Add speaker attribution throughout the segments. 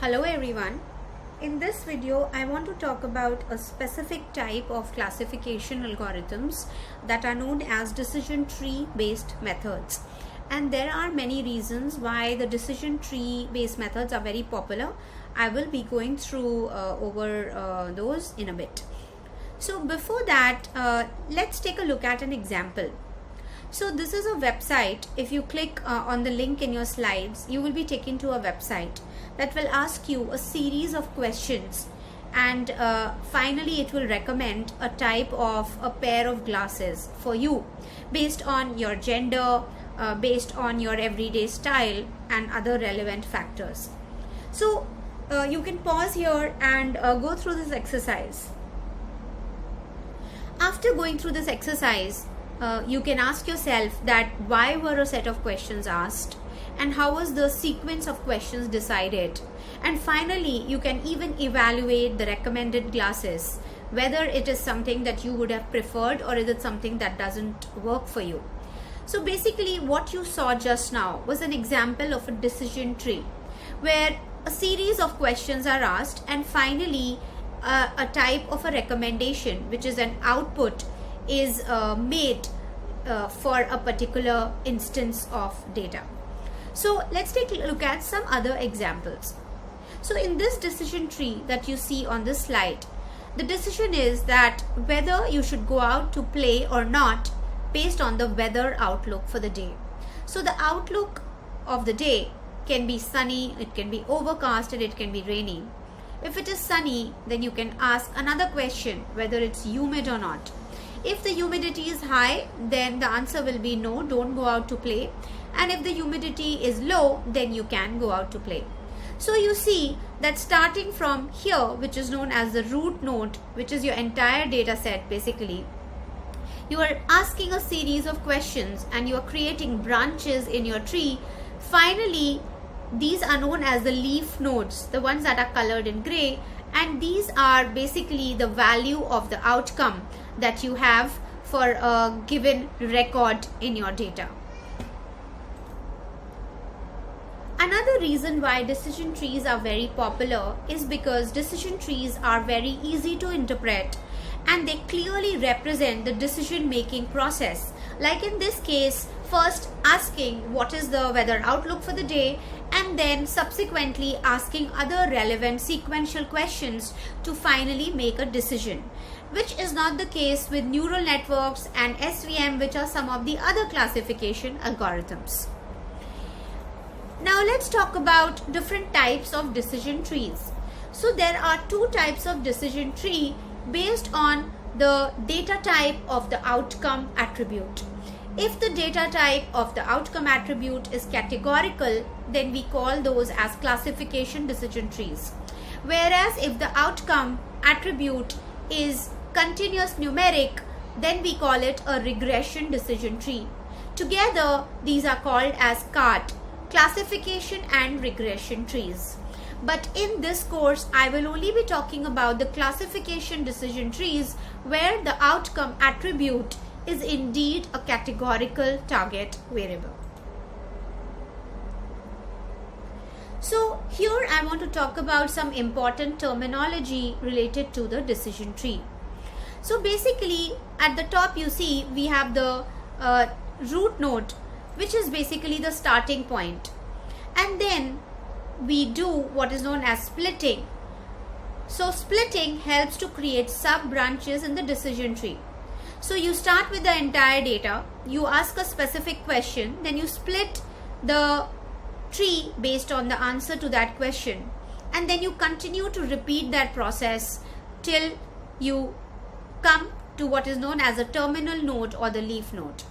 Speaker 1: Hello everyone. In this video, I want to talk about a specific type of classification algorithms that are known as decision tree based methods. And there are many reasons why the decision tree based methods are very popular. I will be going through over those in a bit. So before that, let's take a look at an example. So this is a website. If you click on the link in your slides, you will be taken to a website that will ask you a series of questions, and finally it will recommend a type of a pair of glasses for you based on your gender, based on your everyday style and other relevant factors. So you can pause here and go through this exercise. After going through this exercise, you can ask yourself that why were a set of questions asked and how was the sequence of questions decided, and finally you can even evaluate the recommended glasses, whether it is something that you would have preferred or is it something that doesn't work for you. So basically what you saw just now was an example of a decision tree where a series of questions are asked and finally a type of a recommendation, which is an output, is made for a particular instance of data. So let's take a look at some other examples. So in this decision tree that you see on this slide, the decision is that whether you should go out to play or not based on the weather outlook for the day. So the outlook of the day can be sunny, it can be overcast, and it can be rainy. If it is sunny, then you can ask another question, whether it's humid or not. If the humidity is high, then the answer will be no, don't go out to play. And if the humidity is low, then you can go out to play. So you see that starting from here, which is known as the root node, which is your entire data set basically, you are asking a series of questions and you are creating branches in your tree. Finally, these are known as the leaf nodes, the ones that are colored in gray, and these are basically the value of the outcome that you have for a given record in your data. Another reason why decision trees are very popular is because decision trees are very easy to interpret and they clearly represent the decision making process. Like in this case, first asking what is the weather outlook for the day, and then subsequently asking other relevant sequential questions to finally make a decision, which is not the case with neural networks and SVM, which are some of the other classification algorithms. Now let's talk about different types of decision trees. So there are two types of decision tree based on the data type of the outcome attribute. If the data type of the outcome attribute is categorical, then we call those as classification decision trees. Whereas if the outcome attribute is continuous numeric, then we call it a regression decision tree. Together, these are called as CART, classification and regression trees. But in this course, I will only be talking about the classification decision trees where the outcome attribute is indeed a categorical target variable. So here I want to talk about some important terminology related to the decision tree. So basically at the top you see we have the root node, which is basically the starting point, and then we do what is known as splitting. So splitting helps to create sub branches in the decision tree. So you start with the entire data, you ask a specific question, then you split the tree based on the answer to that question, and then you continue to repeat that process till you come to what is known as a terminal node or the leaf node.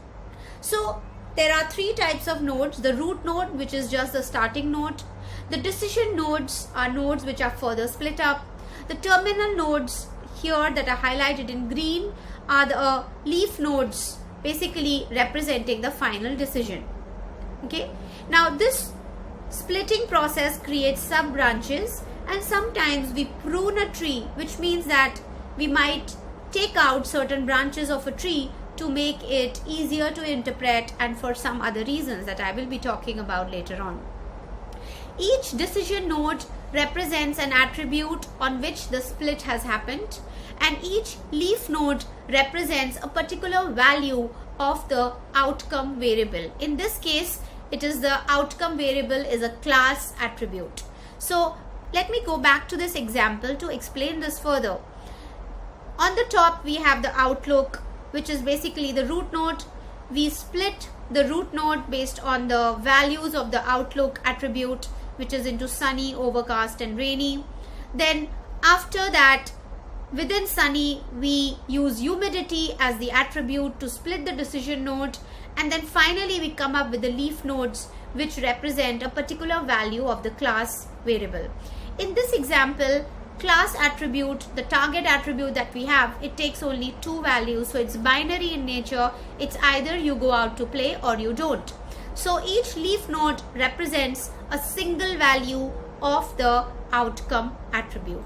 Speaker 1: So there are three types of nodes: the root node, which is just the starting node; the decision nodes are nodes which are further split up; the terminal nodes here that are highlighted in green are the leaf nodes, basically representing the final decision. Okay, now this splitting process creates sub branches, and sometimes we prune a tree, which means that we might take out certain branches of a tree to make it easier to interpret and for some other reasons that I will be talking about later on. Each decision node represents an attribute on which the split has happened, and each leaf node represents a particular value of the outcome variable. In this case, it is the outcome variable is a class attribute. So let me go back to this example to explain this further. On the top, we have the outlook, which is basically the root node. We split the root node based on the values of the outlook attribute, which is into sunny, overcast and rainy. Then after that, within sunny, we use humidity as the attribute to split the decision node. And then finally, we come up with the leaf nodes, which represent a particular value of the class variable. In this example, class attribute, the target attribute that we have, it takes only 2 values. So it's binary in nature. It's either you go out to play or you don't. So each leaf node represents a single value of the outcome attribute.